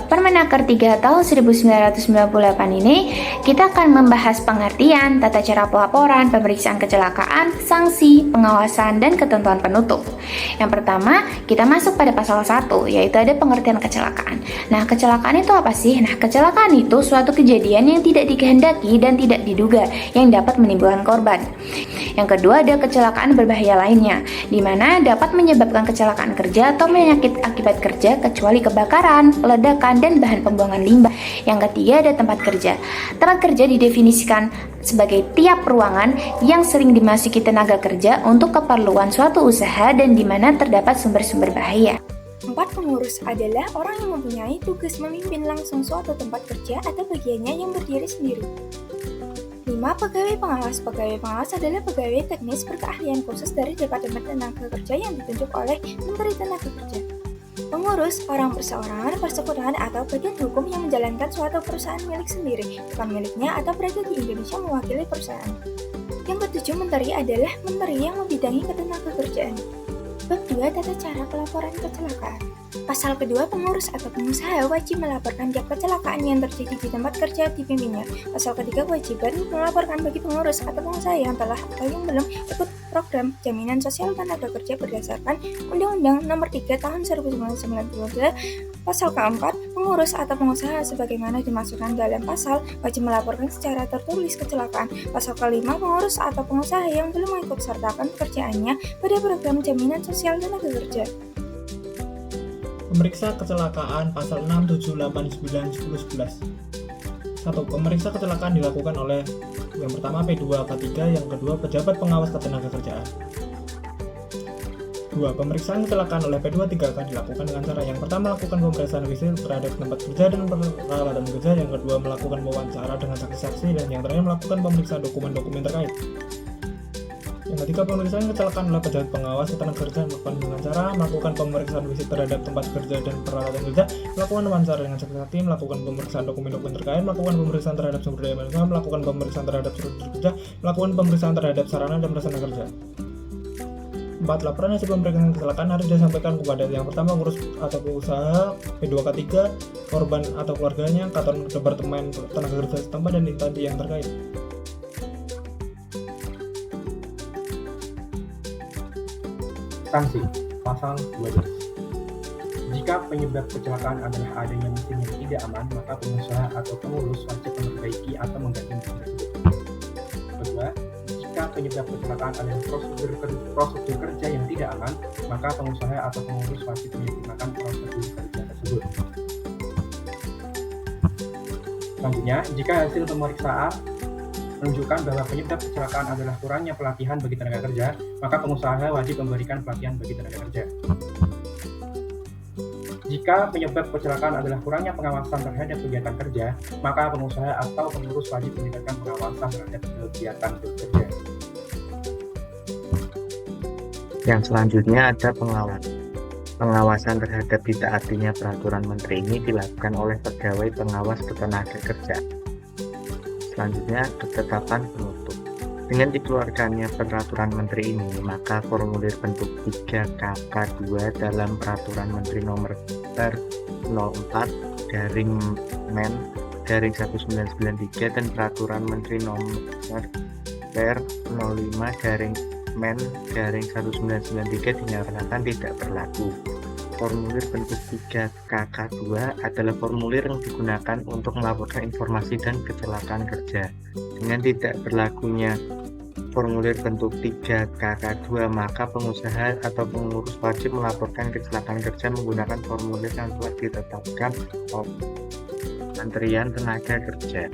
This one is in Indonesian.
Permenaker 3 tahun 1998 ini, kita akan membahas pengertian, tata cara pelaporan, pemeriksaan kecelakaan, sanksi, pengawasan, dan ketentuan penutup. Yang pertama, kita masuk pada pasal 1, yaitu ada pengertian kecelakaan. Nah, kecelakaan itu apa sih? Nah, kecelakaan itu suatu kejadian yang tidak dikehendaki dan tidak diduga, yang dapat menimbulkan korban. Yang kedua, ada kecelakaan berbahaya lainnya, di mana dapat menyebabkan kecelakaan kerja atau penyakit akibat kerja kecuali kebakaran, ledakan, dan bahan pembuangan limbah. Yang ketiga, ada tempat kerja. Tempat kerja didefinisikan sebagai tiap ruangan yang sering dimasuki tenaga kerja untuk keperluan suatu usaha dan di mana terdapat sumber-sumber bahaya. 4. Pengurus adalah orang yang mempunyai tugas memimpin langsung suatu tempat kerja atau bagiannya yang berdiri sendiri. 5. Pegawai pengawas. Pegawai pengawas adalah pegawai teknis berkeahlian khusus dari Departemen Tenaga Kerja yang ditunjuk oleh Menteri Tenaga Kerja. Pengurus, orang perseorangan, persekutuan, atau bagian hukum yang menjalankan suatu perusahaan milik sendiri, bukan miliknya atau berada di Indonesia mewakili perusahaan. Yang ketujuh, menteri adalah menteri yang membidangi ketenagakerjaan. Bab 2. Tata cara pelaporan kecelakaan. Pasal kedua, pengurus atau pengusaha wajib melaporkan tiap kecelakaan yang terjadi di tempat kerja dipimpinnya. Pasal ketiga, kewajiban melaporkan bagi pengurus atau pengusaha yang telah atau yang belum ikut program jaminan sosial tenaga kerja berdasarkan Undang-Undang Nomor 3 Tahun 1992. Pasal keempat, pengurus atau pengusaha sebagaimana dimaksudkan dalam pasal wajib melaporkan secara tertulis kecelakaan. Pasal kelima, pengurus atau pengusaha yang belum mengikut sertakan pekerjaannya pada program jaminan sosial tenaga kerja. Pemeriksa kecelakaan pasal 6, 7, 8, 9, 10, 11. 1. Pemeriksa kecelakaan dilakukan oleh yang pertama P2, K3, yang kedua pejabat pengawas ketenagakerjaan. 2. Pemeriksaan kecelakaan oleh P2, 3 akan dilakukan dengan cara yang pertama melakukan pemeriksaan fisik terhadap tempat kerja dan peralatan kerja, yang kedua melakukan wawancara dengan saksi-saksi, dan yang terakhir melakukan pemeriksaan dokumen-dokumen terkait. Yang ketiga, pemeriksaan kecelakaan oleh pejabat pengawas ketenagakerjaan melakukan dengan cara melakukan pemeriksaan fisik terhadap tempat kerja dan peralatan kerja, melakukan wawancara dengan saksi-saksi, melakukan pemeriksaan dokumen-dokumen terkait, melakukan pemeriksaan terhadap sumber daya manusia, melakukan pemeriksaan terhadap struktur kerja, melakukan pemeriksaan terhadap sarana dan prasarana kerja. 4. Laporan hasil pemeriksaan kecelakaan harus disampaikan kepada yang pertama pengurus atau pengusaha, P2K3, korban atau keluarganya, kantor Departemen Tenaga Kerja setempat, dan instansi yang terkait. Sanksi. Pasal 12. Jika penyebab kecelakaan adalah adanya mesin yang tidak aman, maka pengusaha atau pengurus wajib memperbaiki atau mengganti mesin tersebut. Kedua, jika penyebab kecelakaan adalah prosedur kerja yang tidak aman, maka pengusaha atau pengurus wajib menyempurnakan prosedur kerja tersebut. Selanjutnya, jika hasil pemeriksaan menunjukkan bahwa penyebab kecelakaan adalah kurangnya pelatihan bagi tenaga kerja, maka pengusaha wajib memberikan pelatihan bagi tenaga kerja. Jika penyebab kecelakaan adalah kurangnya pengawasan terhadap kegiatan kerja, maka pengusaha atau pengurus wajib meningkatkan pengawasan terhadap kegiatan kerja. Yang selanjutnya ada pengawasan. Pengawasan terhadap ditaatinya peraturan menteri ini dilakukan oleh pegawai pengawas ketenagakerjaan. Selanjutnya, ketetapan penutup. Dengan dikeluarkannya peraturan menteri ini, maka formulir bentuk 3KK2 dalam peraturan menteri nomor 04/Men/1993 dan peraturan menteri nomor 05/Men/1993 dinyatakan tidak berlaku. Formulir bentuk 3KK2 adalah formulir yang digunakan untuk melaporkan informasi dan kecelakaan kerja. Dengan tidak berlakunya formulir bentuk 3KK2, maka pengusaha atau pengurus wajib melaporkan kecelakaan kerja menggunakan formulir yang telah ditetapkan oleh Kementerian Tenaga Kerja.